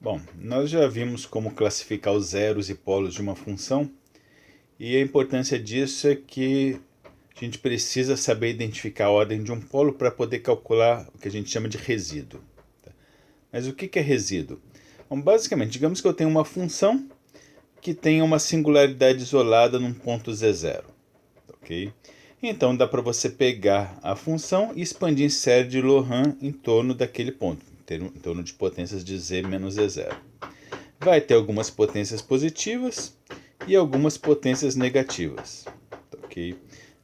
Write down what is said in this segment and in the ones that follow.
Bom, nós já vimos como classificar os zeros e polos de uma função, e a importância disso é que a gente precisa saber identificar a ordem de um polo para poder calcular o que a gente chama de resíduo. Mas o que é resíduo? Bom, basicamente, digamos que eu tenho uma função que tem uma singularidade isolada num ponto z0. Ok? Então dá para você pegar a função e expandir em série de Loran em torno daquele ponto, em torno de potências de z menos z0. Vai ter algumas potências positivas e algumas potências negativas. Ok?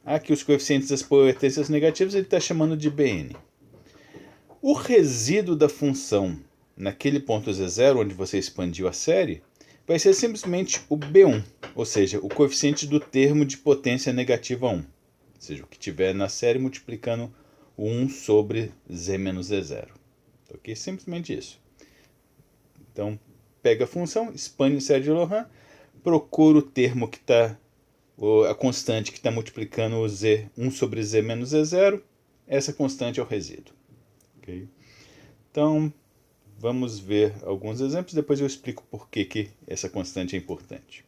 Aqui os coeficientes das potências negativas ele está chamando de Bn. O resíduo da função naquele ponto z0, onde você expandiu a série, vai ser simplesmente o B1, ou seja, o coeficiente do termo de potência negativa 1. Ou seja, o que tiver na série multiplicando o 1 sobre z menos z0. Ok? Simplesmente isso. Então, pega a função, expande em série de Loran, procura o termo que está, a constante que está multiplicando o z, 1 sobre z menos z0. Essa constante é o resíduo. Okay? Então, vamos ver alguns exemplos, depois eu explico por que essa constante é importante.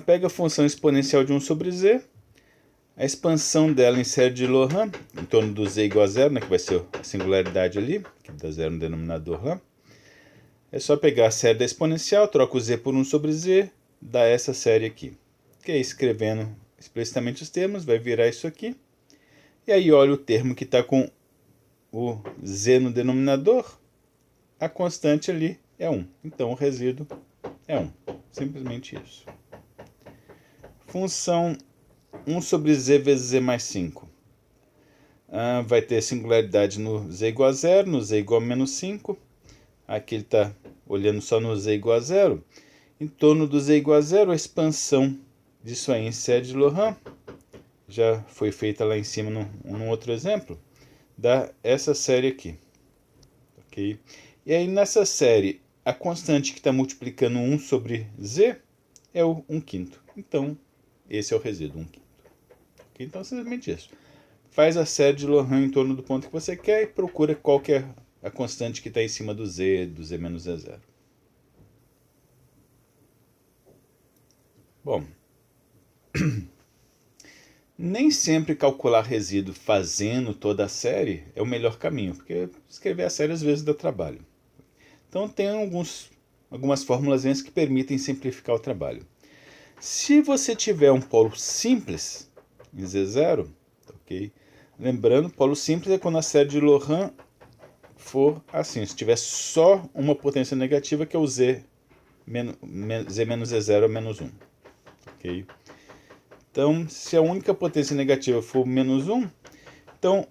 Pega a função exponencial de 1 sobre z, a expansão dela em série de Loran, em torno do z igual a zero, né, que vai ser a singularidade ali, que dá zero no denominador lá. É só pegar a série da exponencial, troca o z por 1 sobre z, dá essa série aqui. Que é escrevendo explicitamente os termos, vai virar isso aqui. E aí olha o termo que está com o z no denominador, a constante ali é 1. Então o resíduo é 1. Simplesmente isso. Função 1 sobre z vezes z mais 5. Vai ter singularidade no z igual a 0, no z igual a menos 5. Aqui ele está olhando só no z igual a 0. Em torno do z igual a 0, a expansão disso aí em série de Loran, já foi feita lá em cima num outro exemplo, dá essa série aqui. Okay? E aí nessa série, a constante que está multiplicando 1 sobre z é o 1 quinto. Então, esse é o resíduo, 1 quinto. Okay? Então, simplesmente isso. Faz a série de Loran em torno do ponto que você quer e procura qual que é a constante que está em cima do z menos z0. Bom, nem sempre calcular resíduo fazendo toda a série é o melhor caminho, porque escrever a série às vezes dá trabalho. Então tem algumas fórmulas que permitem simplificar o trabalho. Se você tiver um polo simples em Z0, ok? Lembrando, polo simples é quando a série de Loran for assim, se tiver só uma potência negativa, que é o z menos z0 é menos 1. Ok? Então, se a única potência negativa for menos 1, então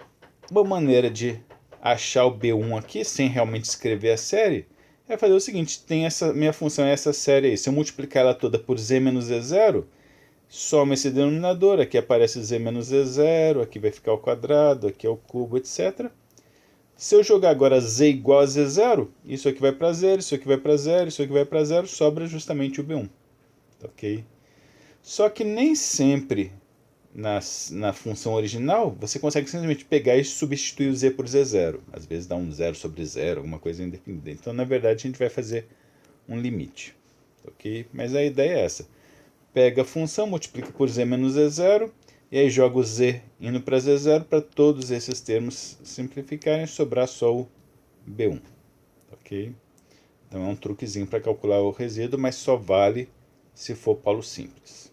uma maneira de achar o B1 aqui, sem realmente escrever a série, é fazer o seguinte: tem essa minha função é essa série aí. Se eu multiplicar ela toda por z menos z0, soma esse denominador, aqui aparece z menos z0, aqui vai ficar ao quadrado, aqui é o cubo, etc. Se eu jogar agora z igual a z0, isso aqui vai para zero, isso aqui vai para zero, isso aqui vai para zero, sobra justamente o B1. Ok? Só que nem sempre na função original você consegue simplesmente pegar e substituir o z por z0. Às vezes dá um zero sobre zero, alguma coisa independente. Então, na verdade, a gente vai fazer um limite. Ok? Mas a ideia é essa. Pega a função, multiplica por z menos z0, e aí joga o z indo para z0 para todos esses termos simplificarem e sobrar só o B1. Ok? Então é um truquezinho para calcular o resíduo, mas só vale se for polo simples.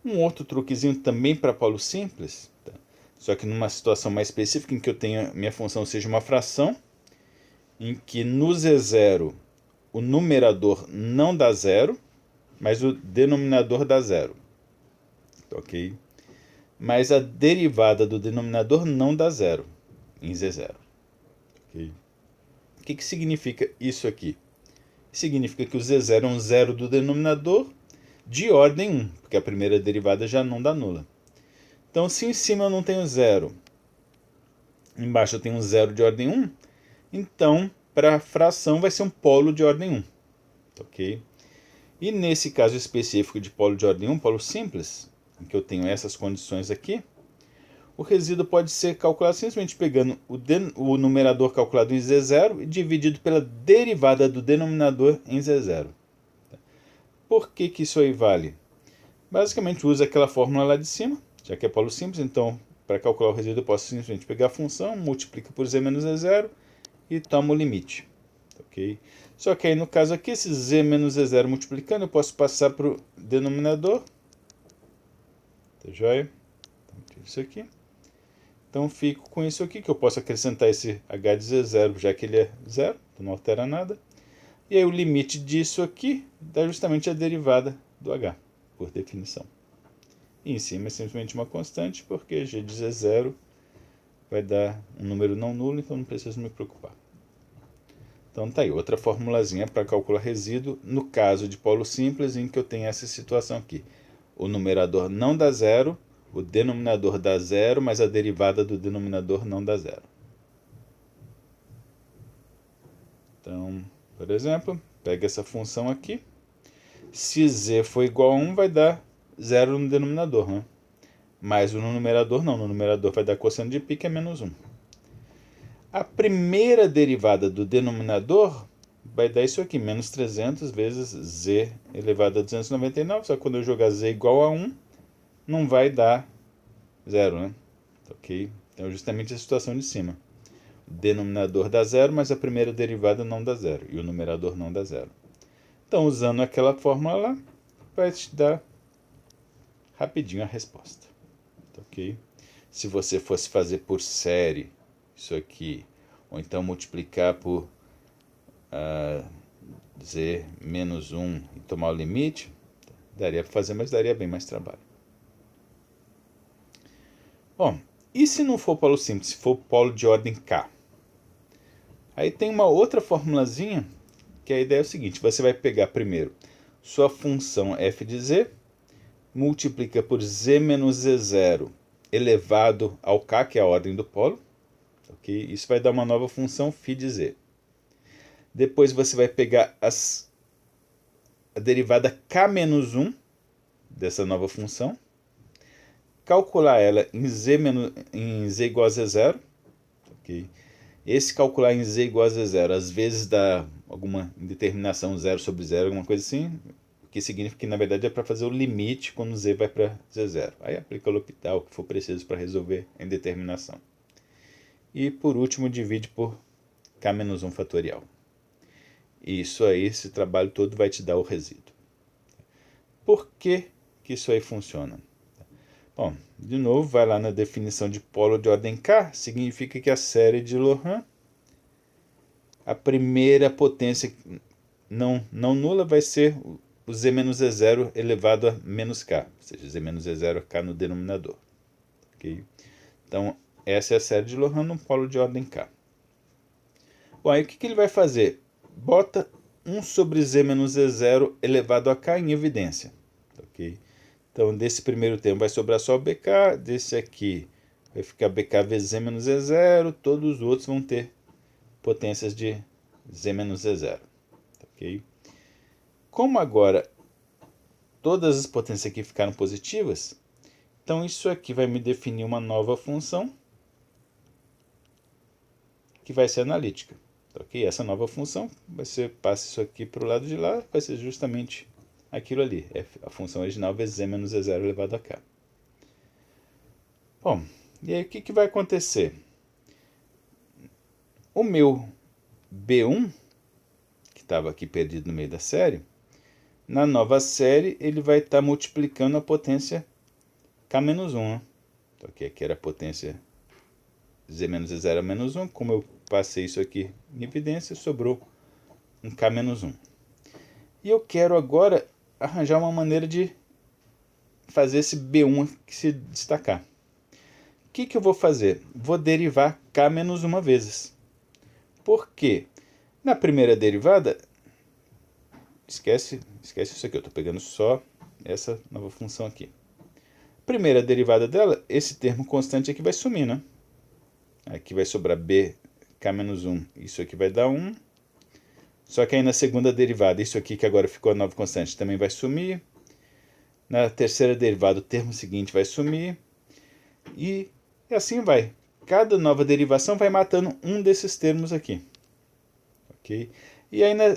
Um outro truquezinho também para polo simples, tá? Só que numa situação mais específica em que eu tenho minha função seja uma fração, em que no z0 o numerador não dá zero, mas o denominador dá zero. Ok? Mas a derivada do denominador não dá zero em z0. Okay? O que significa isso aqui? Significa que o z0 é um zero do denominador de ordem 1, porque a primeira derivada já não dá nula. Então, se em cima eu não tenho zero, embaixo eu tenho um zero de ordem 1, então para a fração vai ser um polo de ordem 1. Ok? E nesse caso específico de polo de ordem 1, polo simples, em que eu tenho essas condições aqui, O resíduo pode ser calculado simplesmente pegando o numerador calculado em Z0 e dividido pela derivada do denominador em Z0. Por que isso aí vale? Basicamente usa aquela fórmula lá de cima, já que é polo simples, então para calcular o resíduo eu posso simplesmente pegar a função, multiplica por Z menos Z0 e toma o limite. Okay? Só que aí no caso aqui, esse Z menos Z0 multiplicando, eu posso passar para o denominador. Tá joia? Então, isso aqui. Então fico com isso aqui, que eu posso acrescentar esse h de Z0, já que ele é zero, então não altera nada. E aí o limite disso aqui dá justamente a derivada do h, por definição. E em cima é simplesmente uma constante, porque g de Z0 vai dar um número não nulo, então não preciso me preocupar. Então tá aí, outra formulazinha para calcular resíduo, no caso de polo simples, em que eu tenho essa situação aqui. O numerador não dá zero, o denominador dá zero, mas a derivada do denominador não dá zero. Então, por exemplo, pega essa função aqui. Se z for igual a 1, vai dar zero no denominador, né? Mas no numerador não, no numerador vai dar cosseno de π, que é menos 1. A primeira derivada do denominador vai dar isso aqui, menos 300 vezes z elevado a 299, só que quando eu jogar z igual a 1, não vai dar zero, né? Ok? Então, justamente a situação de cima. O denominador dá zero, mas a primeira derivada não dá zero, e o numerador não dá zero. Então, usando aquela fórmula lá, vai te dar rapidinho a resposta. Ok? Se você fosse fazer por série isso aqui, ou então multiplicar por z menos 1 e tomar o limite, daria para fazer, mas daria bem mais trabalho. Bom, e se não for polo simples, se for polo de ordem K? Aí tem uma outra formulazinha, que a ideia é o seguinte, você vai pegar primeiro sua função f de z, multiplica por z menos z0 elevado ao k, que é a ordem do polo. Okay? Isso vai dar uma nova função φ de z. Depois você vai pegar a derivada k menos 1 dessa nova função, calcular ela em z igual a z0. Okay? Esse calcular em z igual a z0 às vezes dá alguma indeterminação 0 sobre 0, alguma coisa assim, o que significa que na verdade é para fazer o limite quando z vai para z0. Aí aplica o L'Hopital, o que for preciso para resolver a indeterminação. E por último divide por k menos 1 fatorial. E isso aí, esse trabalho todo vai te dar o resíduo. Por que isso aí funciona? Bom, de novo, vai lá na definição de polo de ordem K, significa que a série de Laurent, a primeira potência não nula vai ser o z menos z0 elevado a menos k, ou seja, z menos z0 é k no denominador. Okay? Então, essa é a série de Laurent no polo de ordem K. Bom, aí o que ele vai fazer? Bota 1 sobre z menos z0 elevado a k em evidência. Okay? Então, desse primeiro termo vai sobrar só o bk, desse aqui vai ficar bk vezes z menos z0, todos os outros vão ter potências de z menos z0. Okay? Como agora todas as potências aqui ficaram positivas, então isso aqui vai me definir uma nova função que vai ser analítica. Okay? Essa nova função, você passa isso aqui para o lado de lá, vai ser justamente aquilo ali, é a função original vezes z menos z0 elevado a k. Bom, e aí o que vai acontecer? O meu B1, que estava aqui perdido no meio da série, na nova série ele vai estar multiplicando a potência k menos 1. Né? Então, aqui era a potência z menos z0 a menos 1, como eu passei isso aqui em evidência, sobrou um k menos 1. E eu quero agora arranjar uma maneira de fazer esse B1 se destacar. O que eu vou fazer? Vou derivar k menos 1 vezes. Por quê? Na primeira derivada, esquece isso aqui, eu estou pegando só essa nova função aqui. Primeira derivada dela, esse termo constante aqui vai sumir, né? Aqui vai sobrar bk menos 1, isso aqui vai dar 1. Só que aí na segunda derivada, isso aqui que agora ficou a nova constante também vai sumir. Na terceira derivada, o termo seguinte vai sumir. E E assim vai. Cada nova derivação vai matando um desses termos aqui. Ok? E aí na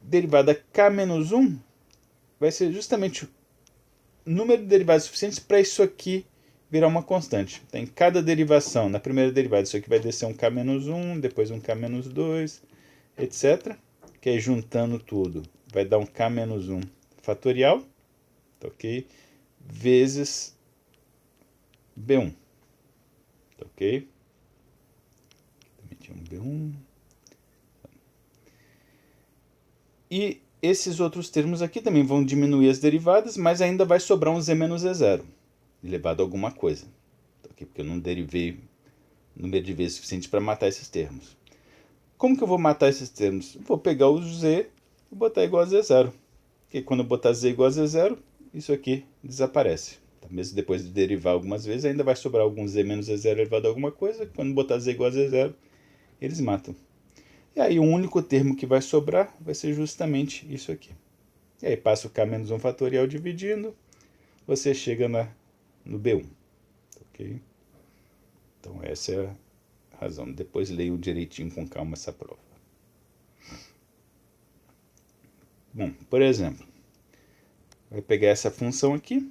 derivada k-1 vai ser justamente o número de derivadas suficientes para isso aqui virar uma constante. Tem cada derivação, na primeira derivada, isso aqui vai descer um k-1, depois um k-2, etc. Que aí juntando tudo vai dar um k-1 fatorial, ok? Vezes b1, ok? Também tinha um b1. E esses outros termos aqui também vão diminuir as derivadas, mas ainda vai sobrar um z menos z0, elevado a alguma coisa. Okay? Porque eu não derivei número de vezes suficiente para matar esses termos. Como que eu vou matar esses termos? Vou pegar o z e botar igual a z0. Porque quando eu botar z igual a z0, isso aqui desaparece. Então, mesmo depois de derivar algumas vezes, ainda vai sobrar algum z menos z0 elevado a alguma coisa. Quando botar z igual a z0, eles matam. E aí o único termo que vai sobrar vai ser justamente isso aqui. E aí passa o k menos 1 fatorial dividindo, você chega no B1. Ok? Então essa é a razão. Depois leio direitinho com calma essa prova. Bom, por exemplo, vai pegar essa função aqui,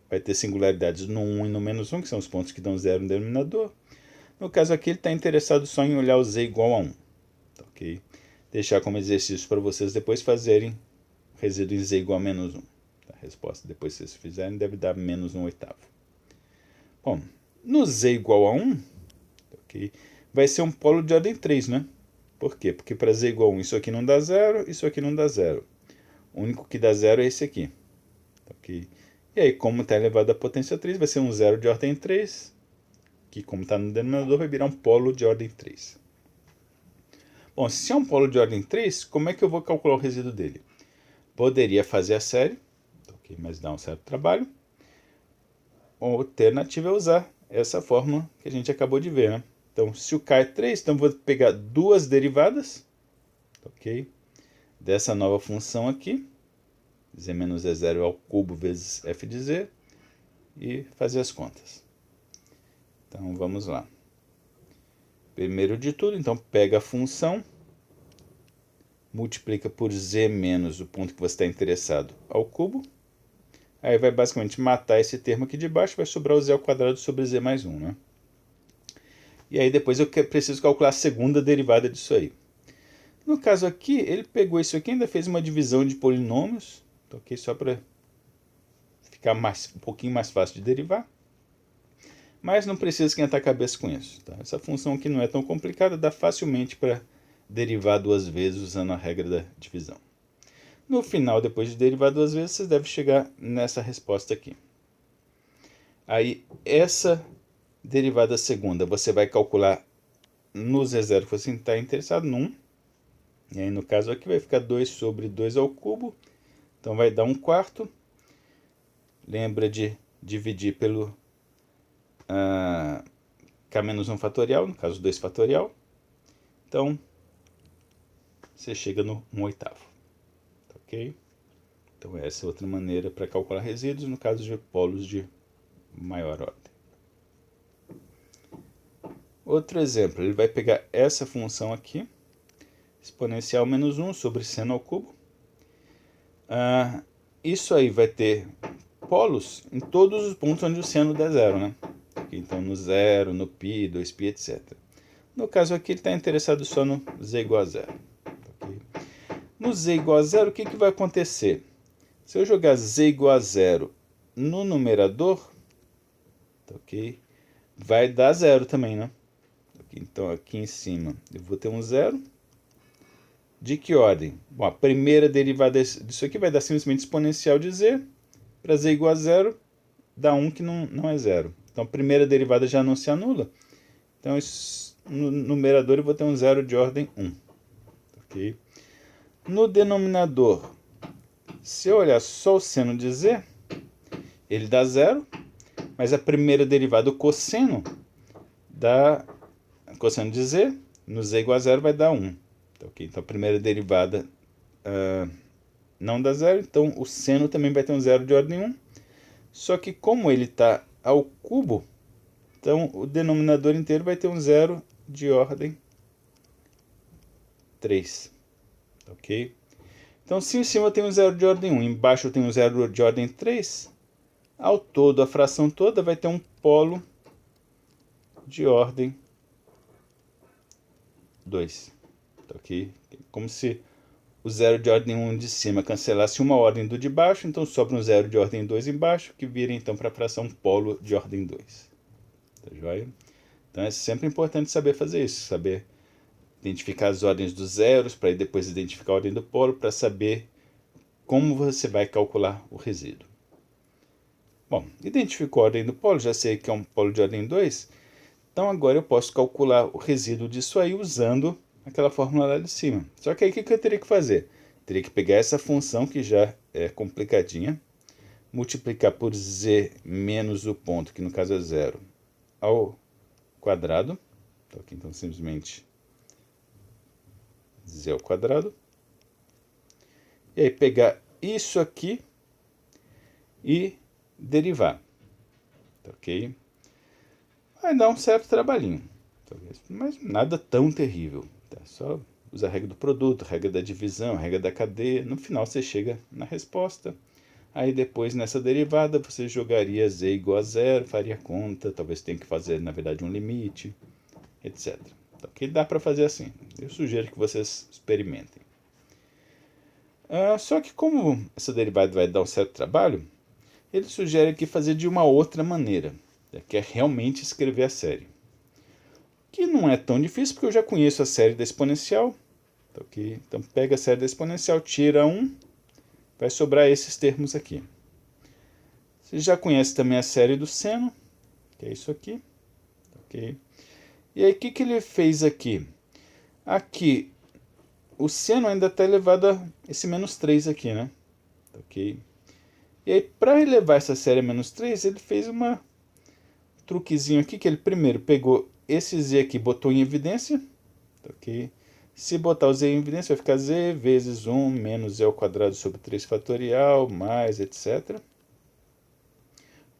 vai ter singularidades no 1 e no menos 1, que são os pontos que dão zero no denominador. No caso aqui, ele está interessado só em olhar o z igual a 1. Ok? Deixar como exercício para vocês depois fazerem resíduo em z igual a menos 1. A resposta, depois que vocês fizerem, deve dar menos 1/8. Bom, no z igual a 1, okay, vai ser um polo de ordem 3, né? Por quê? Porque para z igual a 1, isso aqui não dá zero, isso aqui não dá zero. O único que dá zero é esse aqui. Okay? E aí, como está elevado à potência 3, vai ser um zero de ordem 3, que como está no denominador, vai virar um polo de ordem 3. Bom, se é um polo de ordem 3, como é que eu vou calcular o resíduo dele? Poderia fazer a série, okay, mas dá um certo trabalho. Ou alternativa é usar essa fórmula que a gente acabou de ver, né? Então, se o k é 3, então vou pegar duas derivadas, ok? Dessa nova função aqui, z menos z0 ao cubo vezes f de z, e fazer as contas. Então, vamos lá. Primeiro de tudo, então, pega a função, multiplica por z menos o ponto que você está interessado ao cubo. Aí vai basicamente matar esse termo aqui de baixo, vai sobrar o z ao quadrado sobre z mais 1, né? E aí depois eu preciso calcular a segunda derivada disso aí. No caso aqui, ele pegou isso aqui e ainda fez uma divisão de polinômios, ok? Só para ficar um pouquinho mais fácil de derivar. Mas não precisa esquentar a cabeça com isso. Tá? Essa função aqui não é tão complicada, dá facilmente para derivar duas vezes usando a regra da divisão. No final, depois de derivar duas vezes, você deve chegar nessa resposta aqui. Aí, essa derivada segunda, você vai calcular no z0 que você está interessado, no 1. E aí, no caso aqui, vai ficar 2 sobre 2 ao cubo. Então, vai dar 1/4. Lembra de dividir pelo k menos 1 fatorial, no caso 2 fatorial. Então, você chega no 1/8. Ok? Então, essa é outra maneira para calcular resíduos, no caso de polos de maior ordem. Outro exemplo, ele vai pegar essa função aqui, exponencial menos 1 sobre seno ao cubo. Isso aí vai ter polos em todos os pontos onde o seno der zero, né? Então, no 0, no π, 2π, etc. No caso aqui, ele está interessado só no z igual a 0. Okay? No z igual a 0, o que vai acontecer? Se eu jogar z igual a 0 no numerador, ok, vai dar 0 também, né? Okay, então, aqui em cima, eu vou ter um 0. De que ordem? Bom, a primeira derivada disso aqui vai dar simplesmente exponencial de z. Para z igual a 0, dá 1 que não é 0. Então, a primeira derivada já não se anula. Então, no numerador eu vou ter um 0 de ordem 1. Okay? No denominador, se eu olhar só o seno de z, ele dá 0. Mas a primeira derivada, o cosseno, dá cosseno de z, no z igual a 0 vai dar 1. Okay? Então, a primeira derivada não dá 0, então o seno também vai ter um 0 de ordem 1. Só que como ele está ao cubo, Então, o denominador inteiro vai ter um zero de ordem 3. Ok? Então, se em cima eu tenho um zero de ordem 1, embaixo eu tenho um zero de ordem 3, ao todo, a fração toda vai ter um polo de ordem 2. Ok? Como se o zero de ordem 1 de cima cancelasse uma ordem do de baixo, então sobra um zero de ordem 2 embaixo, que vira então para a fração polo de ordem 2. Tá joia? Então é sempre importante saber fazer isso, saber identificar as ordens dos zeros, para depois identificar a ordem do polo, para saber como você vai calcular o resíduo. Bom, identificou a ordem do polo, já sei que é um polo de ordem 2, então agora eu posso calcular o resíduo disso aí usando aquela fórmula lá de cima. Só que aí o que eu teria que fazer? Teria que pegar essa função que já é complicadinha, multiplicar por z menos o ponto, que no caso é zero, ao quadrado. Então simplesmente z ao quadrado. E aí pegar isso aqui e derivar. Ok? Vai dar um certo trabalhinho, mas nada tão terrível. Só usa a regra do produto, a regra da divisão, a regra da cadeia. No final você chega na resposta. Aí depois nessa derivada você jogaria z igual a zero, faria conta, talvez tenha que fazer na verdade um limite, etc. Então, que dá para fazer assim. Eu sugiro que vocês experimentem. Só que como essa derivada vai dar um certo trabalho, ele sugere aqui fazer de uma outra maneira, que é realmente escrever a série. Que não é tão difícil, porque eu já conheço a série da exponencial. Okay? Então pega a série da exponencial, tira 1, vai sobrar esses termos aqui. Você já conhece também a série do seno, que é isso aqui. Okay? E aí o que ele fez aqui? Aqui, o seno ainda está elevado a esse menos 3 aqui, né? Ok? E aí, para elevar essa série a menos 3, ele fez um truquezinho aqui, que ele primeiro pegou esse z aqui e botou em evidência. Ok? Se botar o z em evidência, vai ficar z vezes 1 menos z ao quadrado sobre 3 fatorial, mais etc.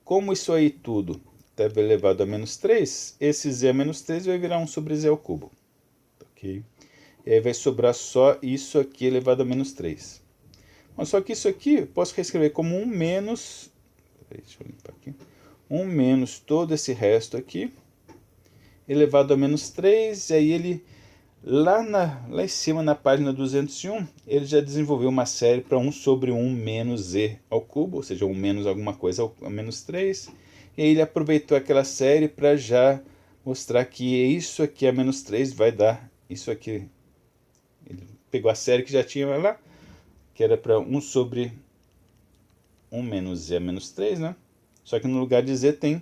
Como isso aí tudo está elevado a menos 3, esse z a menos 3 vai virar 1 sobre z ao cubo. Ok? E aí vai sobrar só isso aqui elevado a menos 3. Bom, só que isso aqui eu posso reescrever como 1 menos... Deixa eu limpar aqui. 1 menos todo esse resto aqui, elevado a menos 3, e aí ele, lá em cima na página 201, ele já desenvolveu uma série para 1 sobre 1 menos z ao cubo, ou seja, 1 menos alguma coisa ao menos 3, e aí ele aproveitou aquela série para já mostrar que isso aqui a menos 3 vai dar isso aqui. Ele pegou a série que já tinha lá, que era para 1 sobre 1 menos z a menos 3, né? Só que no lugar de z tem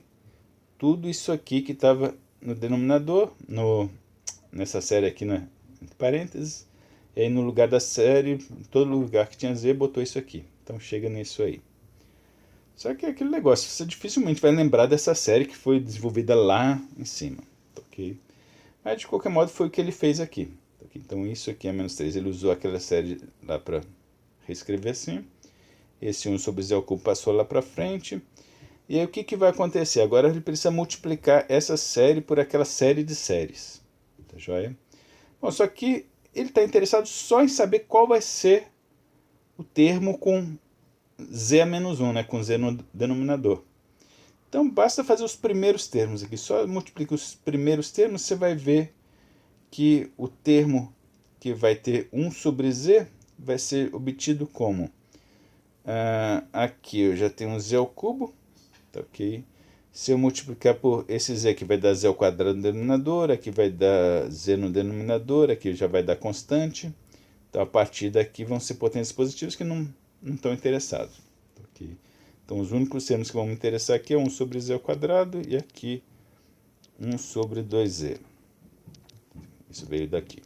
tudo isso aqui que estava no denominador, nessa série aqui, né, entre parênteses. E aí no lugar da série, em todo lugar que tinha z, botou isso aqui. Então chega nisso aí. Só que é aquele negócio, você dificilmente vai lembrar dessa série que foi desenvolvida lá em cima. Ok? Mas de qualquer modo foi o que ele fez aqui. Então isso aqui é menos 3. Ele usou aquela série lá para reescrever assim. Esse 1 sobre z ao cubo passou lá para frente. E aí o que vai acontecer? Agora ele precisa multiplicar essa série por aquela série de séries. Tá joia? Bom, só que ele está interessado só em saber qual vai ser o termo com z a menos 1, né? Com z no denominador. Então basta fazer os primeiros termos aqui. Só multiplica os primeiros termos, você vai ver que o termo que vai ter 1 sobre z vai ser obtido como... aqui eu já tenho um z ao cubo. Tá, ok? Se eu multiplicar por esse z aqui vai dar z ao quadrado no denominador, aqui vai dar z no denominador, aqui já vai dar constante. Então a partir daqui vão ser potências positivas que não estão interessados. Tá, ok? Então os únicos termos que vão me interessar aqui é 1 sobre z ao quadrado e aqui 1 sobre 2z. Isso veio daqui.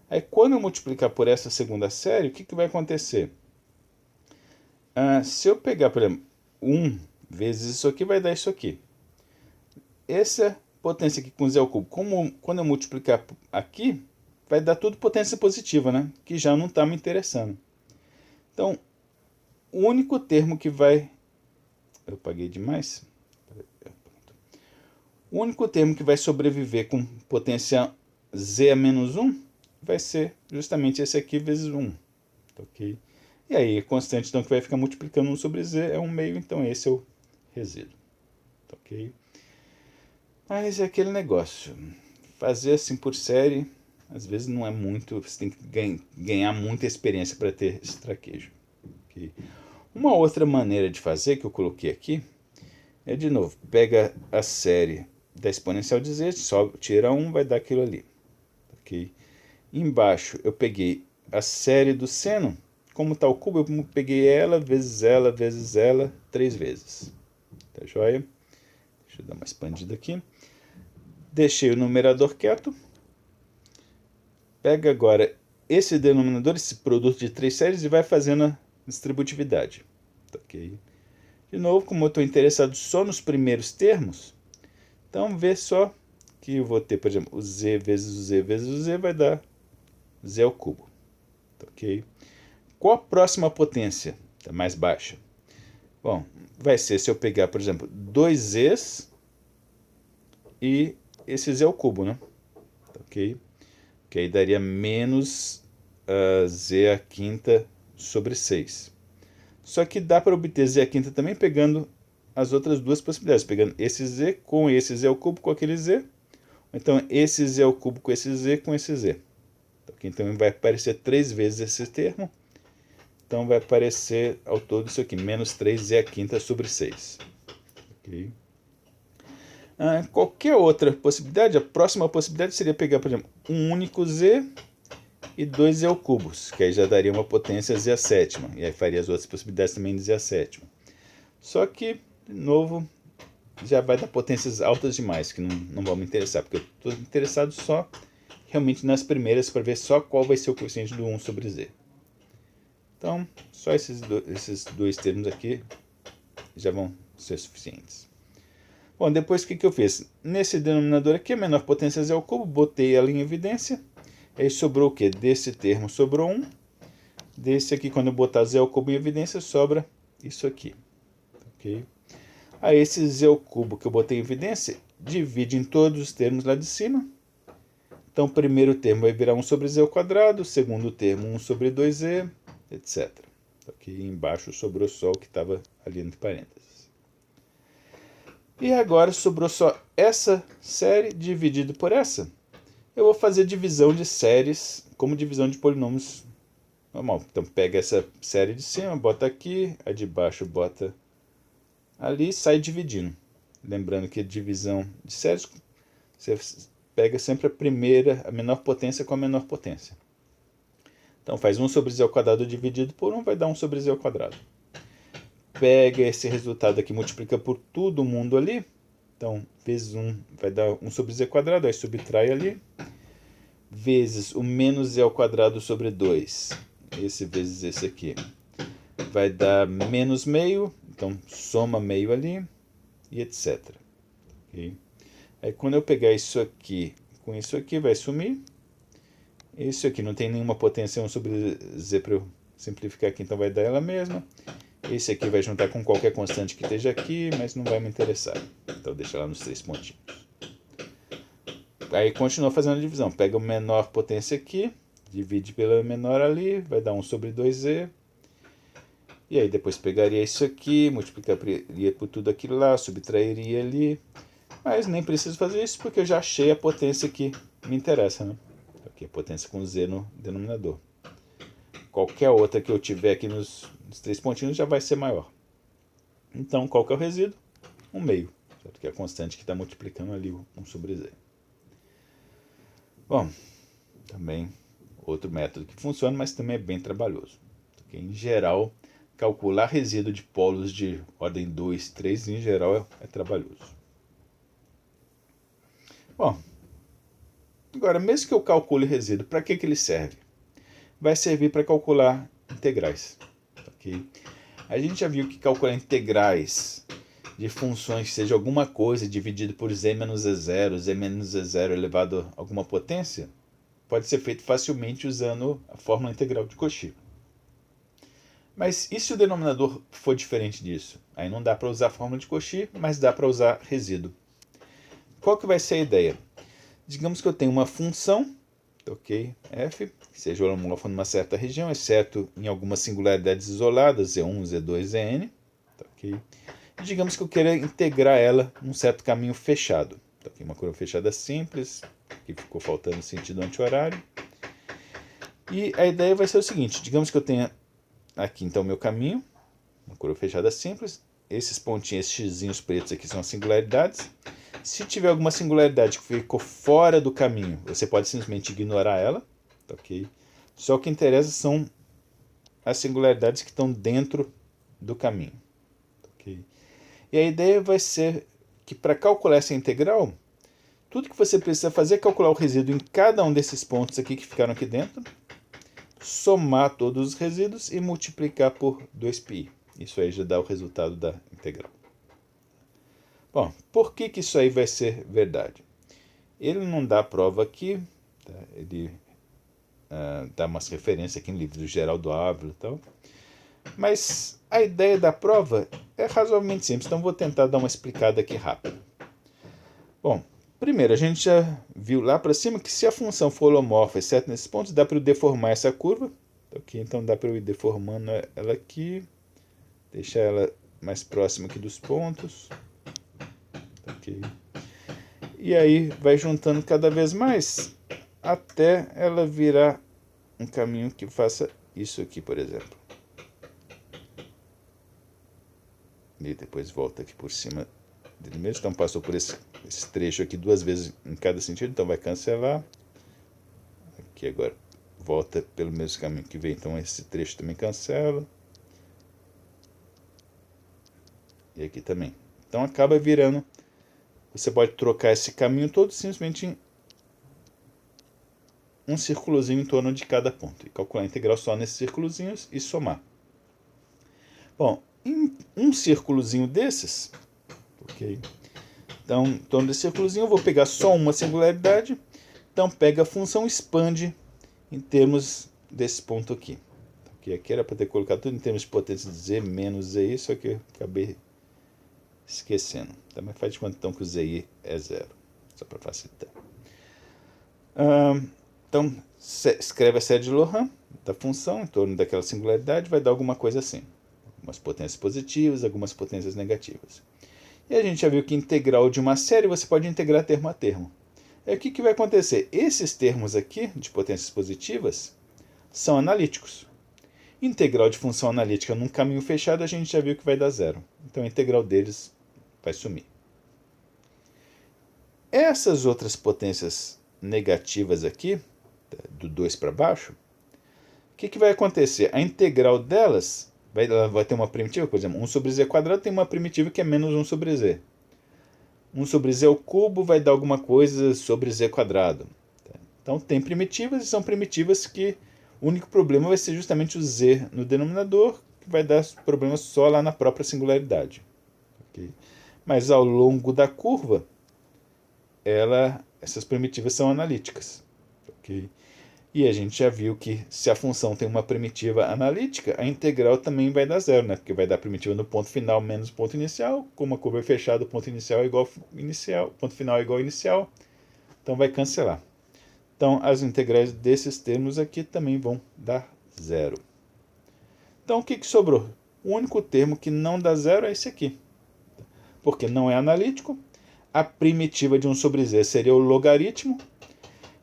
Aí quando eu multiplicar por essa segunda série, o que vai acontecer? Se eu pegar, por exemplo, 1 vezes isso aqui vai dar isso aqui. Essa potência aqui com z ao cubo, quando eu multiplicar aqui, vai dar tudo potência positiva, né? Que já não está me interessando. Então, o único termo que vai... Eu paguei demais? O único termo que vai sobreviver com potência z a menos 1 vai ser justamente esse aqui vezes 1. Ok? E aí, a constante então, que vai ficar multiplicando 1 sobre z é 1 meio, então esse é o resíduo. Ok? Mas é aquele negócio. Fazer assim por série, às vezes não é muito, você tem que ganhar muita experiência para ter esse traquejo. Okay? Uma outra maneira de fazer, que eu coloquei aqui, é de novo, pega a série da exponencial de z, só tira 1, vai dar aquilo ali. Okay? Embaixo eu peguei a série do seno, como está o cubo, eu peguei ela, vezes ela, 3 vezes. Tá joia? Deixa eu dar uma expandida aqui. Deixei o numerador quieto. Pega agora esse denominador, esse produto de 3 séries, e vai fazendo a distributividade. Ok? De novo, como eu estou interessado só nos primeiros termos, então vê só que eu vou ter, por exemplo, o z vezes o z vezes o z vai dar z ao cubo. Ok? Qual a próxima potência? A mais baixa. Bom, vai ser se eu pegar, por exemplo, 2z e esse z ao cubo, né? Ok? Que aí daria menos z à quinta sobre 6. Só que dá para obter z à quinta também pegando as outras duas possibilidades, pegando esse z com esse z ao cubo com aquele z, então esse z ao cubo com esse z com esse z. Então vai aparecer 3 vezes esse termo, então vai aparecer ao todo isso aqui, menos 3z à quinta sobre 6. Okay? Qualquer outra possibilidade, a próxima possibilidade seria pegar, por exemplo, um único z e 2 z ao cubo, que aí já daria uma potência z à sétima, e aí faria as outras possibilidades também de z à sétima. Só que, de novo, já vai dar potências altas demais, que não vão me interessar, porque eu estou interessado só realmente nas primeiras para ver só qual vai ser o coeficiente do 1 sobre z. Então, só esses dois termos aqui já vão ser suficientes. Bom, depois o que eu fiz? Nesse denominador aqui, a menor potência z ao cubo, botei ela em evidência. Aí sobrou o quê? Desse termo sobrou 1. Desse aqui, quando eu botar z ao cubo em evidência, sobra isso aqui. Ok? Aí esse z ao cubo que eu botei em evidência, divide em todos os termos lá de cima. Então, o primeiro termo vai virar 1 sobre z ao quadrado, o segundo termo 1 sobre 2z, etc. Aqui embaixo sobrou só o que estava ali entre parênteses. E agora sobrou só essa série dividido por essa. Eu vou fazer divisão de séries como divisão de polinômios normal. Então pega essa série de cima, bota aqui, a de baixo bota ali e sai dividindo. Lembrando que a divisão de séries, você pega sempre a primeira, a menor potência com a menor potência. Então faz 1 sobre z ao quadrado dividido por 1, vai dar 1 sobre z ao quadrado. Pega esse resultado aqui, multiplica por todo mundo ali. Então, vezes 1 vai dar 1 sobre z quadrado, aí subtrai ali. Vezes o menos z ao quadrado sobre 2. Esse vezes esse aqui. Vai dar menos meio, então soma meio ali, e etc. Okay? Aí quando eu pegar isso aqui com isso aqui, vai sumir. Isso aqui não tem nenhuma potência 1 sobre z para eu simplificar aqui, então vai dar ela mesma. Esse aqui vai juntar com qualquer constante que esteja aqui, mas não vai me interessar. Então deixa lá nos 3 pontinhos. Aí continua fazendo a divisão. Pega a menor potência aqui, divide pela menor ali, vai dar 1 sobre 2z. E aí depois pegaria isso aqui, multiplicaria por tudo aquilo lá, subtrairia ali. Mas nem preciso fazer isso porque eu já achei a potência que me interessa, né? Aqui a potência com z no denominador. Qualquer outra que eu tiver aqui nos 3 pontinhos já vai ser maior. Então, qual que é o resíduo? 1 meio, certo? Que é a constante que está multiplicando ali 1 sobre z. Bom, também outro método que funciona, mas também é bem trabalhoso. Porque, em geral, calcular resíduo de polos de ordem 2, 3, em geral, é trabalhoso. Bom, agora, mesmo que eu calcule resíduo, para que ele serve? Vai servir para calcular integrais. Okay? A gente já viu que calcular integrais de funções, seja alguma coisa dividido por z menos z0 elevado a alguma potência, pode ser feito facilmente usando a fórmula integral de Cauchy. Mas e se o denominador for diferente disso? Aí não dá para usar a fórmula de Cauchy, mas dá para usar resíduo. qual que vai ser a ideia? Digamos que eu tenho uma função, ok, f, que seja holomorfa numa certa região, exceto em algumas singularidades isoladas, z1, z2, zn, ok? E digamos que eu queira integrar ela num certo caminho fechado. Então, aqui uma curva fechada simples, que ficou faltando o sentido anti-horário. E a ideia vai ser o seguinte, digamos que eu tenha aqui então o meu caminho, uma curva fechada simples, esses pontinhos, esses xizinhos pretos aqui são as singularidades. Se tiver alguma singularidade que ficou fora do caminho, você pode simplesmente ignorar ela, ok? Só o que interessa são as singularidades que estão dentro do caminho, ok? E a ideia vai ser que para calcular essa integral, tudo que você precisa fazer é calcular o resíduo em cada um desses pontos aqui que ficaram aqui dentro, somar todos os resíduos e multiplicar por 2π. Isso aí já dá o resultado da integral. Bom, por que isso aí vai ser verdade? Ele não dá prova aqui, tá? Ele dá umas referências aqui no livro do Geraldo Ávila e tal. Mas a ideia da prova é razoavelmente simples, então vou tentar dar uma explicada aqui rápida. Bom, primeiro, a gente já viu lá para cima que se a função for holomorfa, exceto nesses pontos, dá para eu deformar essa curva. Okay? Então dá para eu ir deformando ela aqui, deixar ela mais próxima aqui dos pontos. Okay? E aí vai juntando cada vez mais até ela virar um caminho que faça isso aqui, por exemplo. E depois volta aqui por cima dele mesmo. Então passou por esse trecho aqui duas vezes em cada sentido, então vai cancelar. Aqui agora volta pelo mesmo caminho que veio, então esse trecho também cancela. E aqui também. Então acaba virando, você pode trocar esse caminho todo simplesmente em um círculozinho em torno de cada ponto. E calcular a integral só nesses círculozinhos e somar. Bom, em um círculozinho desses, ok? Então, em torno desse círculozinho, eu vou pegar só uma singularidade. Então, pega a função, expande em termos desse ponto aqui. Okay? Aqui era para ter colocado tudo em termos de potência de z menos zi, só que eu acabei esquecendo. Também faz de conta então que o zi é zero, só para facilitar. Então, escreve a série de Laurent da função em torno daquela singularidade, vai dar alguma coisa assim. Algumas potências positivas, algumas potências negativas. E a gente já viu que integral de uma série você pode integrar termo a termo. E o que vai acontecer? Esses termos aqui, de potências positivas, são analíticos. Integral de função analítica num caminho fechado a gente já viu que vai dar zero. Então a integral deles vai sumir. Essas outras potências negativas aqui, do 2 para baixo, o que vai acontecer? A integral delas vai ter uma primitiva, por exemplo, 1 sobre z quadrado tem uma primitiva que é menos 1 sobre z. 1 sobre z ao cubo vai dar alguma coisa sobre z quadrado. Então tem primitivas e são primitivas que o único problema vai ser justamente o z no denominador, que vai dar problemas só lá na própria singularidade. Okay? Mas ao longo da curva, essas primitivas são analíticas. Okay? E a gente já viu que se a função tem uma primitiva analítica, a integral também vai dar zero, né? Porque vai dar primitiva no ponto final menos ponto inicial. Como a curva é fechada, o ponto inicial é igual ao inicial, ponto final é igual ao inicial. Então vai cancelar. Então as integrais desses termos aqui também vão dar zero. Então o que sobrou? O único termo que não dá zero é esse aqui. Porque não é analítico. A primitiva de 1 sobre z seria o logaritmo.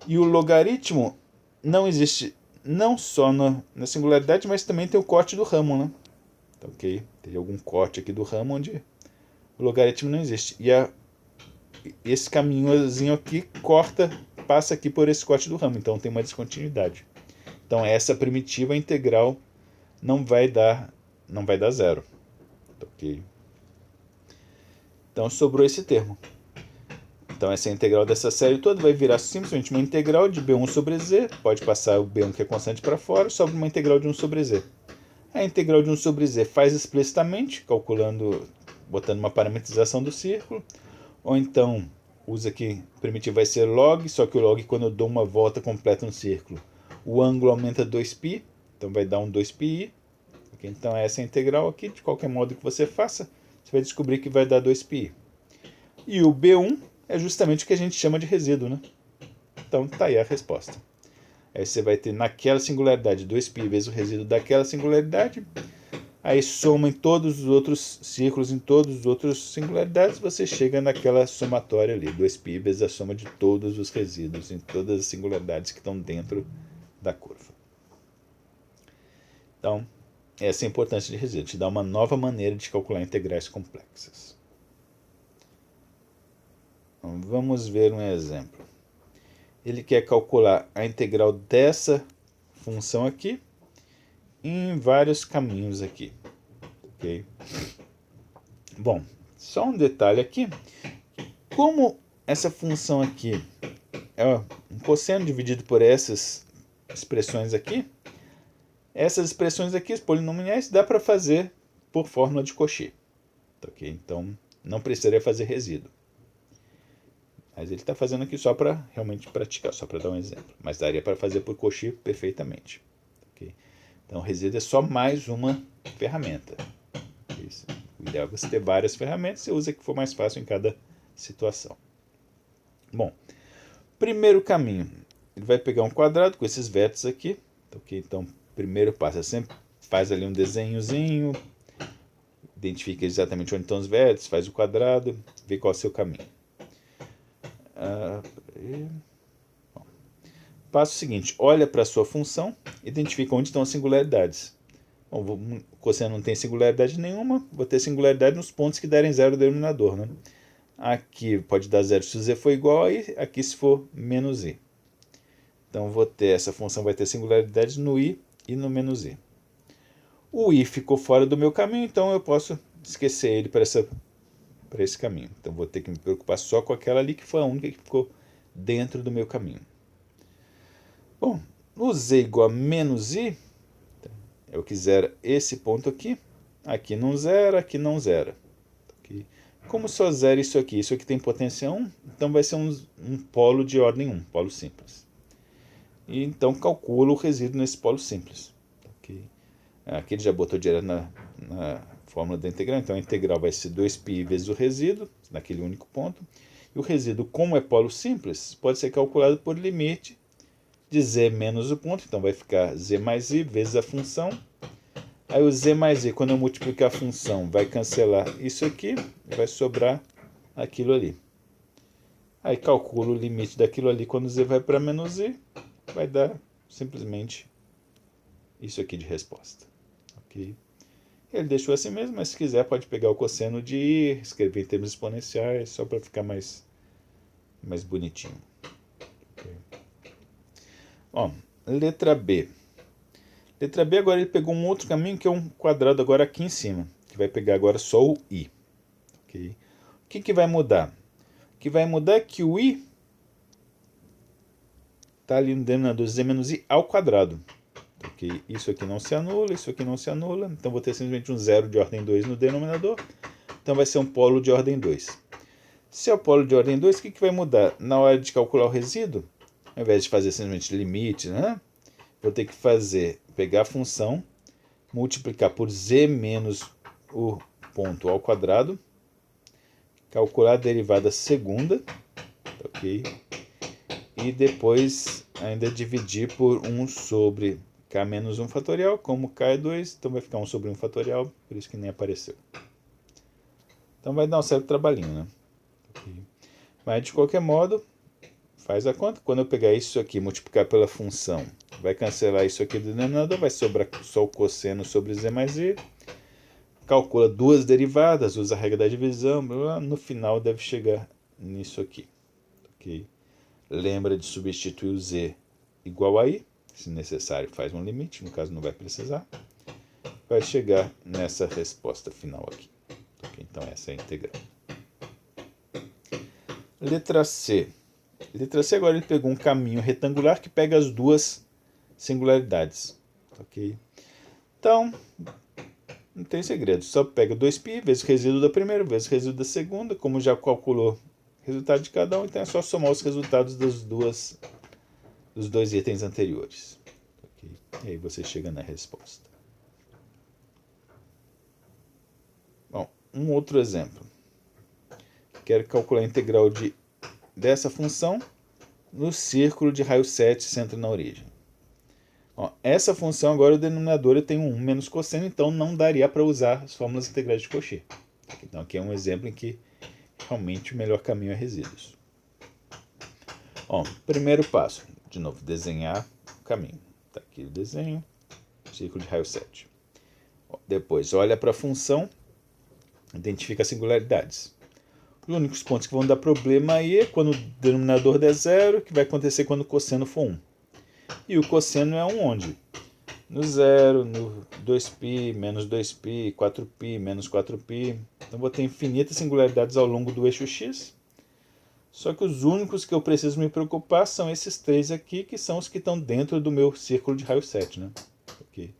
E o logaritmo não existe não só na singularidade, mas também tem o corte do ramo, né? Tá, ok? Tem algum corte aqui do ramo onde o logaritmo não existe. E esse caminhozinho aqui passa aqui por esse corte do ramo, então tem uma descontinuidade. Então essa primitiva integral não vai dar zero. Tá, ok? Então sobrou esse termo. Então essa integral dessa série toda vai virar simplesmente uma integral de b1 sobre z, pode passar o b1 que é constante para fora, sobra uma integral de 1 sobre z. A integral de 1 sobre z faz explicitamente, botando uma parametrização do círculo, ou então usa aqui, o primitivo vai ser log, só que o log quando eu dou uma volta completa no círculo, o ângulo aumenta 2π, então vai dar um 2πi. Okay? Então essa é a integral aqui, de qualquer modo que você faça, você vai descobrir que vai dar 2πi. E o b1 é justamente o que a gente chama de resíduo, né? Então tá aí a resposta. Aí você vai ter naquela singularidade 2π vezes o resíduo daquela singularidade. Aí soma em todos os outros círculos, em todas as outras singularidades, você chega naquela somatória ali, 2π vezes a soma de todos os resíduos em todas as singularidades que estão dentro da curva. Então, essa é a importância de resíduo, te dá uma nova maneira de calcular integrais complexas. Então, vamos ver um exemplo. Ele quer calcular a integral dessa função aqui em vários caminhos aqui. Okay? Bom, só um detalhe aqui. Como essa função aqui é um cosseno dividido por essas expressões aqui, essas expressões aqui, os polinomiais, dá para fazer por fórmula de Cauchy. Okay? Então, não precisaria fazer resíduo. Mas ele está fazendo aqui só para realmente praticar, só para dar um exemplo. Mas daria para fazer por Cauchy perfeitamente. Okay? Então, resíduo é só mais uma ferramenta. Isso. O ideal é você ter várias ferramentas, você usa a que for mais fácil em cada situação. Bom, primeiro caminho, ele vai pegar um quadrado com esses vértices aqui. Okay? Então, primeiro passo, você sempre faz ali um desenhozinho, identifica exatamente onde estão os vértices, faz o quadrado, vê qual é o seu caminho. Passo seguinte, olha para a sua função, identifica onde estão as singularidades. Bom, o cosseno não tem singularidade nenhuma, vou ter singularidade nos pontos que derem zero no denominador. Né? Aqui pode dar zero se o z for igual a i, aqui se for menos i. Então vou ter, essa função vai ter singularidades no i e no menos i. O i ficou fora do meu caminho, então eu posso esquecer ele para esse caminho. Então vou ter que me preocupar só com aquela ali que foi a única que ficou dentro do meu caminho. Bom, no z igual a menos i, eu quiser esse ponto aqui, aqui não zera, aqui não zera. Aqui. Como só zera isso aqui tem potência 1, então vai ser um polo de ordem 1, polo simples. E então calculo o resíduo nesse polo simples. Okay. Aqui ele já botou direto na fórmula da integral, então a integral vai ser 2π vezes o resíduo, naquele único ponto. E o resíduo, como é polo simples, pode ser calculado por limite de z menos o ponto, então vai ficar z mais i vezes a função. Aí o z mais i, quando eu multiplicar a função, vai cancelar isso aqui, vai sobrar aquilo ali. Aí calculo o limite daquilo ali quando z vai para menos i, vai dar simplesmente isso aqui de resposta. Okay? Ele deixou assim mesmo, mas se quiser pode pegar o cosseno de i, escrever em termos exponenciais, só para ficar mais bonitinho. Okay? Ó, letra B. Letra B agora ele pegou um outro caminho que é um quadrado agora aqui em cima, que vai pegar agora só o i. Okay? O que vai mudar? O que vai mudar é que o i está ali no denominador z menos i ao quadrado. Okay? Isso aqui não se anula, isso aqui não se anula, então vou ter simplesmente um zero de ordem 2 no denominador, então vai ser um polo de ordem 2. Se é o polo de ordem 2, o que vai mudar? Na hora de calcular o resíduo, ao invés de fazer simplesmente limite, né? Vou ter que pegar a função, multiplicar por z menos o ponto ao quadrado, calcular a derivada segunda, ok? E depois ainda dividir por 1 sobre k menos 1 fatorial, como k é 2, então vai ficar 1 sobre 1 fatorial, por isso que nem apareceu. Então vai dar um certo trabalhinho, né? Okay. Mas de qualquer modo, faz a conta. Quando eu pegar isso aqui, multiplicar pela função, vai cancelar isso aqui do denominador, vai sobrar só o cosseno sobre z mais i. Calcula duas derivadas, usa a regra da divisão, blá, blá, no final deve chegar nisso aqui. Okay? Lembra de substituir o z igual a i, se necessário faz um limite, no caso não vai precisar. Vai chegar nessa resposta final aqui. Okay? Então essa é a integral. Letra C. Letra C agora ele pegou um caminho retangular que pega as duas singularidades. Ok? Então, não tem segredo. Só pega 2π vezes o resíduo da primeira, vezes o resíduo da segunda. Como já calculou o resultado de cada um, então é só somar os resultados dos dois itens anteriores. Okay? E aí você chega na resposta. Bom, um outro exemplo. Quero calcular a integral de dessa função no círculo de raio 7 centro na origem. Ó, essa função agora o denominador tem um 1 menos cosseno, então não daria para usar as fórmulas integrais de Cauchy. Então aqui é um exemplo em que realmente o melhor caminho é resíduos. Ó, primeiro passo, de novo, desenhar o caminho. Está aqui o desenho, círculo de raio 7. Ó, depois, olha para a função, identifica as singularidades. Os únicos pontos que vão dar problema aí é quando o denominador der zero, que vai acontecer quando o cosseno for 1. E o cosseno é um onde? No zero, no 2π, menos 2π, 4π, menos 4π. Então vou ter infinitas singularidades ao longo do eixo x. Só que os únicos que eu preciso me preocupar são esses três aqui, que são os que estão dentro do meu círculo de raio 7, né? Porque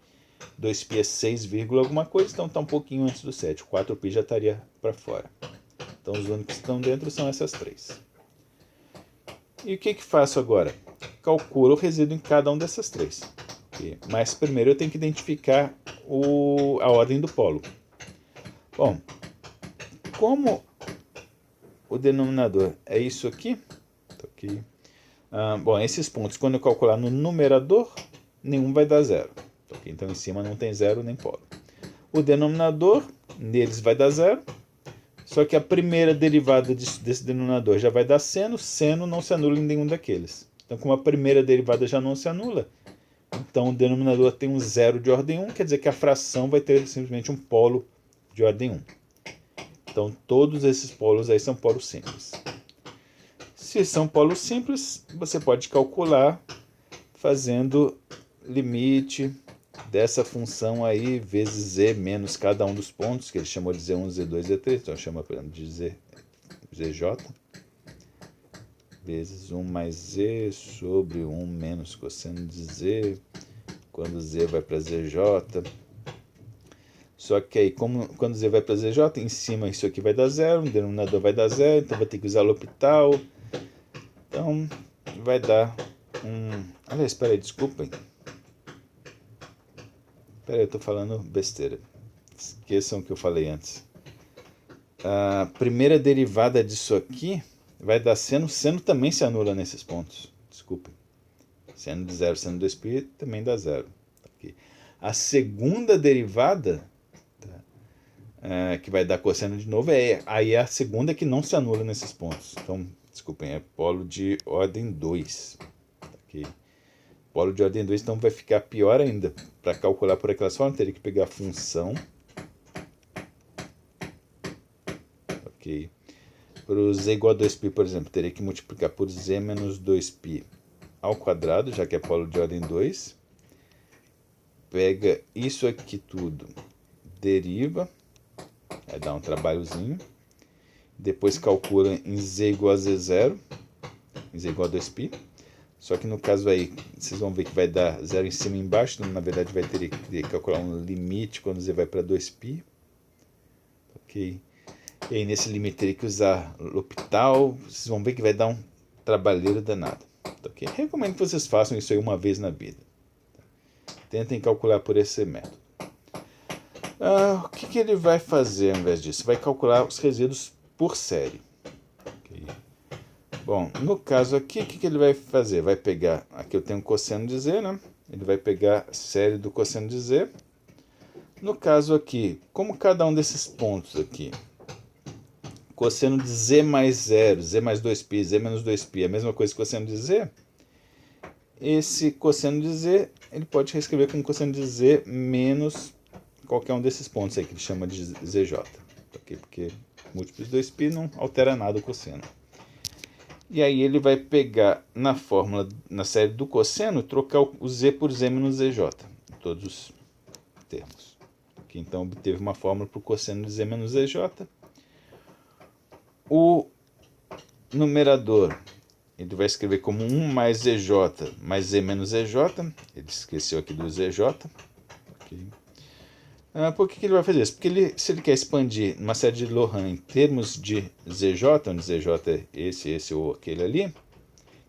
2π é 6, alguma coisa, então está um pouquinho antes do 7. 4π já estaria para fora. Então os únicos que estão dentro são essas três. E o que faço agora? Calculo o resíduo em cada um dessas três. Mas primeiro eu tenho que identificar a ordem do polo. Bom, como o denominador é isso aqui, bom, esses pontos, quando eu calcular no numerador, nenhum vai dar zero. Então em cima não tem zero nem polo. O denominador, neles vai dar zero, só que a primeira derivada desse denominador já vai dar seno, seno não se anula em nenhum daqueles. Então como a primeira derivada já não se anula, então o denominador tem um zero de ordem 1, quer dizer que a fração vai ter simplesmente um polo de ordem 1. Então todos esses polos aí são polos simples. Se são polos simples, você pode calcular fazendo limite dessa função aí vezes z menos cada um dos pontos, que ele chamou de z1, z2, z3, então chama, por exemplo, de zj, vezes 1 mais z sobre 1 menos cosseno de z, quando z vai para zj. Só que aí, quando z vai para zj, em cima isso aqui vai dar zero, o denominador vai dar zero, então vai ter que usar L'Hopital. Então, vai dar um... Aliás, espera aí, desculpem. Espera aí, eu estou falando besteira. Esqueçam o que eu falei antes. A primeira derivada disso aqui vai dar seno. Seno também se anula nesses pontos. Desculpem. Seno de zero, seno de 2π também dá zero. Aqui. A segunda derivada, que vai dar cosseno de novo, aí é a segunda que não se anula nesses pontos. Então, desculpem, é polo de ordem 2. Aqui. Polo de ordem 2, então vai ficar pior ainda. Para calcular por aquelas formas, teria que pegar a função. Ok. Para o z igual a 2π, por exemplo, teria que multiplicar por z menos 2π ao quadrado, já que é polo de ordem 2. Pega isso aqui tudo, deriva, vai dar um trabalhozinho. Depois calcula em z igual a z0, em z igual a 2π. Só que no caso aí, vocês vão ver que vai dar zero em cima e embaixo, então, na verdade vai ter que calcular um limite quando z vai para 2π. Ok. E aí nesse limite teria que usar L'Hopital, vocês vão ver que vai dar um trabalheiro danado. Ok. Recomendo que vocês façam isso aí uma vez na vida. Tentem calcular por esse método. O que ele vai fazer ao invés disso? Vai calcular os resíduos por série. Okay. Bom, no caso aqui, o que ele vai fazer? Vai pegar, aqui eu tenho cosseno de z, né? Ele vai pegar a série do cosseno de z. No caso aqui, como cada um desses pontos aqui, cosseno de z mais 0, z mais 2π, z menos 2π, é a mesma coisa que cosseno de z, esse cosseno de z, ele pode reescrever como cosseno de z menos qualquer um desses pontos aí, que ele chama de zj. Okay? Porque múltiplos de 2π não altera nada o cosseno. E aí ele vai pegar na fórmula, na série do cosseno, trocar o z por z menos zj, em todos os termos. Okay? Então obteve uma fórmula para o cosseno de z menos zj. O numerador, ele vai escrever como 1 mais zj mais z menos zj. Ele esqueceu aqui do zj. Okay. Por que ele vai fazer isso? Porque se ele quer expandir uma série de Laurent em termos de zj, onde zj é esse ou aquele ali,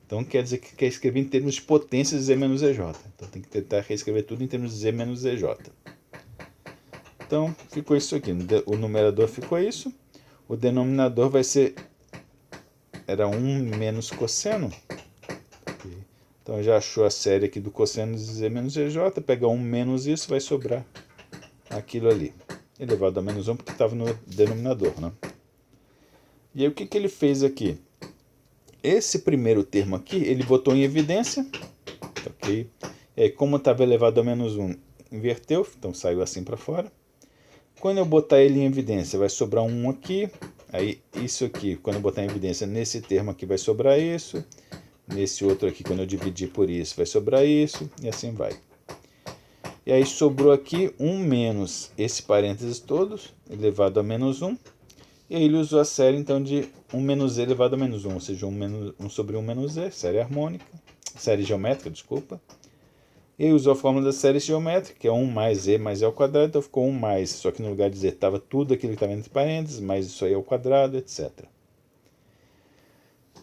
então quer dizer que quer escrever em termos de potência de z menos zj. Então tem que tentar reescrever tudo em termos de z menos zj. Então ficou isso aqui. O numerador ficou isso. O denominador vai ser era 1 menos cosseno. Okay. Então já achou a série aqui do cosseno de Z menos ZJ, pega 1 menos isso, vai sobrar aquilo ali. Elevado a menos 1 porque estava no denominador, né? E aí o que ele fez aqui? Esse primeiro termo aqui, ele botou em evidência, ok? E aí como estava elevado a menos 1, inverteu, então saiu assim para fora. Quando eu botar ele em evidência, vai sobrar 1 aqui. Aí isso aqui, quando eu botar em evidência, nesse termo aqui vai sobrar isso. Nesse outro aqui, quando eu dividir por isso, vai sobrar isso. E assim vai. E aí sobrou aqui 1 menos esse parênteses todos, elevado a menos 1. E aí ele usou a série, então, de 1 menos z elevado a menos 1, ou seja, 1 sobre 1 menos z, série harmônica, série geométrica, desculpa. E aí usou a fórmula da série geométrica, que é 1 mais z mais z ao quadrado, então ficou 1 mais, só que no lugar de z estava tudo aquilo que estava entre parênteses, mais isso aí ao quadrado, etc.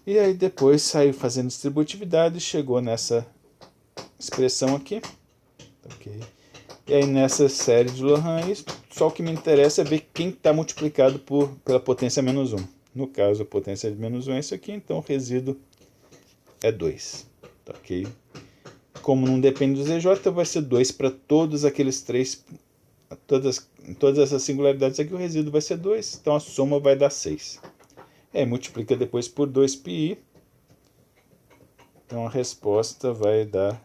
E aí depois saiu fazendo distributividade e chegou nessa expressão aqui. Okay. E aí nessa série de Lorentz, só o que me interessa é ver quem está multiplicado pela potência menos 1. No caso, a potência de menos 1 é isso aqui, então o resíduo é 2. Ok? Como não depende do ZJ, vai ser 2 para todos aqueles três, todas essas singularidades aqui, o resíduo vai ser 2, então a soma vai dar 6. Aí multiplica depois por 2πi, então a resposta vai dar,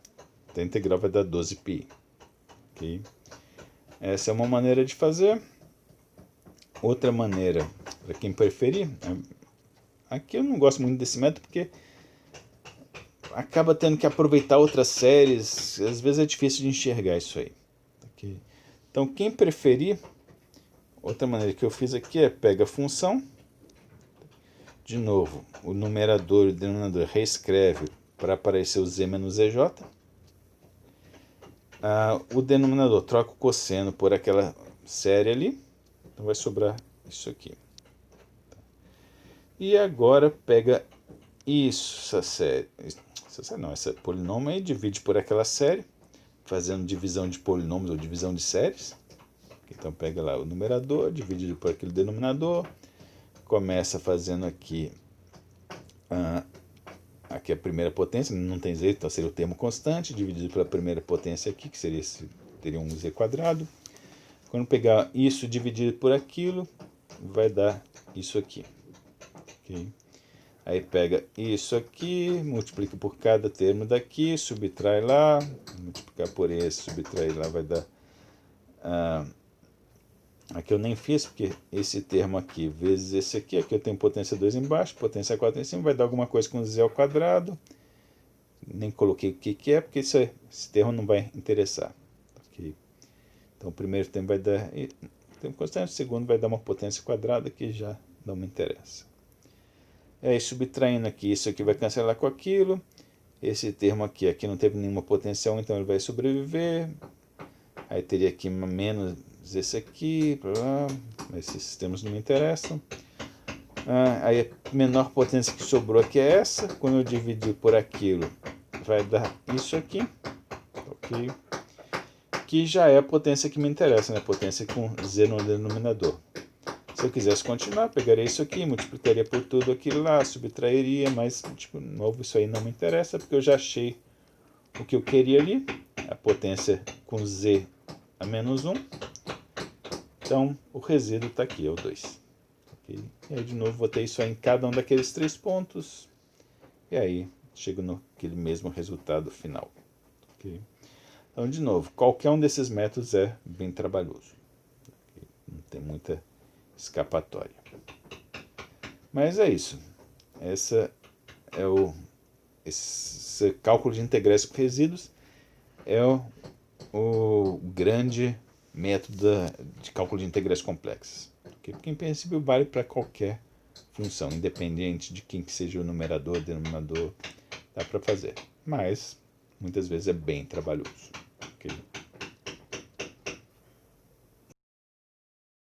a integral vai dar 12πi. Okay? Essa é uma maneira de fazer. Outra maneira, para quem preferir, aqui eu não gosto muito desse método porque acaba tendo que aproveitar outras séries, às vezes é difícil de enxergar isso aí. Okay? Então quem preferir, outra maneira que eu fiz aqui é pega a função, de novo, o numerador e o denominador reescreve para aparecer o z menos zj. O denominador troca o cosseno por aquela série ali, então vai sobrar isso aqui. E agora pega isso, essa polinômio aí, divide por aquela série, fazendo divisão de polinômios ou divisão de séries. Então pega lá o numerador, divide por aquele denominador, começa fazendo aqui aqui a primeira potência, não tem z, então seria o termo constante, dividido pela primeira potência aqui, que teria um z quadrado. Quando pegar isso dividido por aquilo, vai dar isso aqui. Okay? Aí pega isso aqui, multiplica por cada termo daqui, subtrai lá, multiplicar por esse, subtrair lá, vai dar... aqui eu nem fiz, porque esse termo aqui vezes esse aqui eu tenho potência 2 embaixo, potência 4 em cima, vai dar alguma coisa com z ao quadrado. Nem coloquei o que é, porque esse termo não vai interessar. Okay? Então o primeiro termo vai dar termo constante, o segundo vai dar uma potência quadrada, que já não me interessa. Aí subtraindo aqui, isso aqui vai cancelar com aquilo. Esse termo aqui não teve nenhuma potência 1, então ele vai sobreviver. Aí teria aqui menos esse aqui, mas esses termos não me interessam. Aí a menor potência que sobrou aqui é essa. Quando eu dividir por aquilo, vai dar isso aqui. Ok? Que já é a potência que me interessa, né? Potência com z no denominador. Se eu quisesse continuar, pegaria isso aqui, multiplicaria por tudo aquilo lá, subtrairia, mas, de novo, isso aí não me interessa, porque eu já achei o que eu queria ali, a potência com z a menos 1. Então, o resíduo está aqui, é o 2. Okay? E aí, de novo, vou ter isso aí em cada um daqueles 3 pontos, e aí chego naquele mesmo resultado final. Okay? Então, de novo, qualquer um desses métodos é bem trabalhoso. Okay? Não tem muita escapatória. Mas é isso. Esse cálculo de integrais com resíduos é o grande método de cálculo de integrais complexas. Okay? Porque, em princípio, vale para qualquer função, independente de quem que seja o numerador, o denominador, dá para fazer. Mas, muitas vezes, é bem trabalhoso. Okay?